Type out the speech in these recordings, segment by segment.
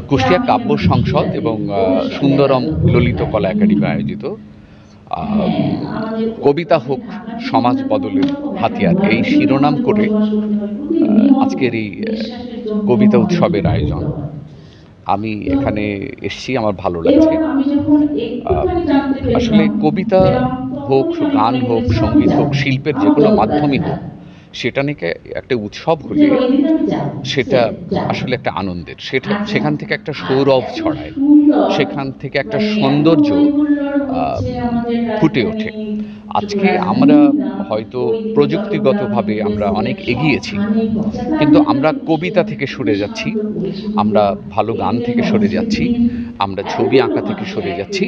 কুষ্টিয়া কাব্য সংসদ এবং সুন্দরম ললিত কলা একাডেমি আয়োজিত কবিতা হোক সমাজ বদলের হাতিয়ার এই শিরোনাম করে আজকের এই কবিতা উৎসবের আয়োজন। আমি এখানে এসেছি, আমার ভালো লাগছে। আসলে কবিতা হোক, গান হোক, সঙ্গীত হোক, শিল্পের যে কোনো মাধ্যমই হোক, সেটা নিয়ে একটা উৎসব হলে সেটা আসলে একটা আনন্দের, সেখান থেকে একটা সৌরভ ছড়ায়, সেখান থেকে একটা সৌন্দর্য ফুটে ওঠে। আজকে আমরা হয়তো প্রযুক্তিগতভাবে আমরা অনেক এগিয়েছি, কিন্তু আমরা কবিতা থেকে সরে যাচ্ছি, আমরা ভালো গান থেকে সরে যাচ্ছি, আমরা ছবি আঁকা থেকে সরে যাচ্ছি,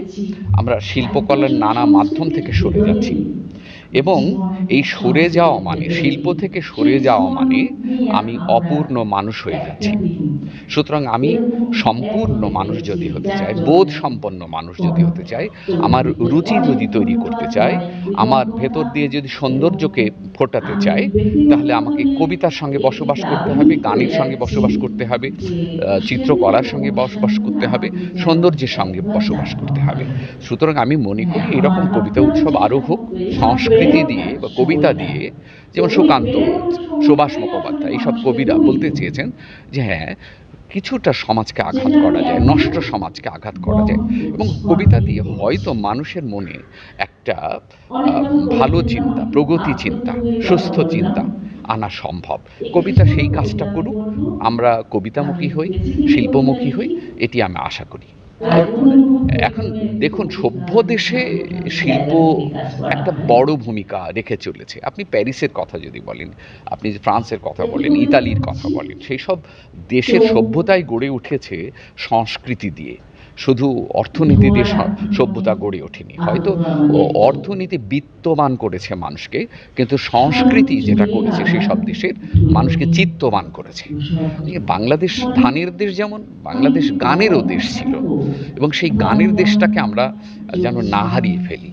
আমরা শিল্পকলার নানা মাধ্যম থেকে সরে যাচ্ছি। এবং এই সরে যাওয়া মানে, শিল্প থেকে সরে যাওয়া মানে আমি অপূর্ণ মানুষ হয়ে যাচ্ছি। সুতরাং আমি সম্পূর্ণ মানুষ যদি হতে চাই, বোধ সম্পন্ন মানুষ যদি হতে চাই, আমার রুচি যদি তৈরি করতে চাই, আমার ভেতর দিয়ে যদি সৌন্দর্যকে ফোটাতে চাই, তাহলে আমাকে কবিতার সঙ্গে বসবাস করতে হবে, গানের সঙ্গে বসবাস করতে হবে, চিত্রকলার সঙ্গে বসবাস করতে হবে, সৌন্দর্যের সঙ্গে বসবাস করতে হবে। সুতরাং আমি মনে করি এরকম কবিতা উৎসব আরও হোক, সংস্কৃতি দিয়ে বা কবিতা দিয়ে। যেমন সুকান্ত, সুভাষ মুখোপাধ্যায়, এইসব কবিরা বলতে চেয়েছেন যে হ্যাঁ, কিছুটা সমাজকে আঘাত করা যায়, নষ্ট সমাজকে আঘাত করা যায়, এবং কবিতা দিয়ে হয়তো মানুষের মনে একটা ভালো চিন্তা, প্রগতি চিন্তা, সুস্থ চিন্তা আনা সম্ভব। কবিতা সেই কাজটা করুক, আমরা কবিতামুখী হই, শিল্পমুখী হই, এটি আমি আশা করি। এখন দেখুন, সভ্য দেশে শিল্প একটা বড় ভূমিকা রেখে চলেছে। আপনি প্যারিসের কথা যদি বলেন, আপনি ফ্রান্সের কথা বলেন, ইতালির কথা বলেন, সেই সব দেশের সভ্যতাই গড়ে উঠেছে সংস্কৃতি দিয়ে। শুধু অর্থনীতি দিয়ে সভ্যতা গড়ে ওঠেনি। হয়তো অর্থনীতি বিত্তবান করেছে মানুষকে, কিন্তু সংস্কৃতি যেটা করেছে সেই সব দেশের মানুষকে চিত্তবান করেছে। বাংলাদেশ ধানের দেশ, যেমন বাংলাদেশ গানেরও দেশ ছিল, এবং সেই গানের দেশটাকে আমরা যেন না হারিয়ে ফেলি।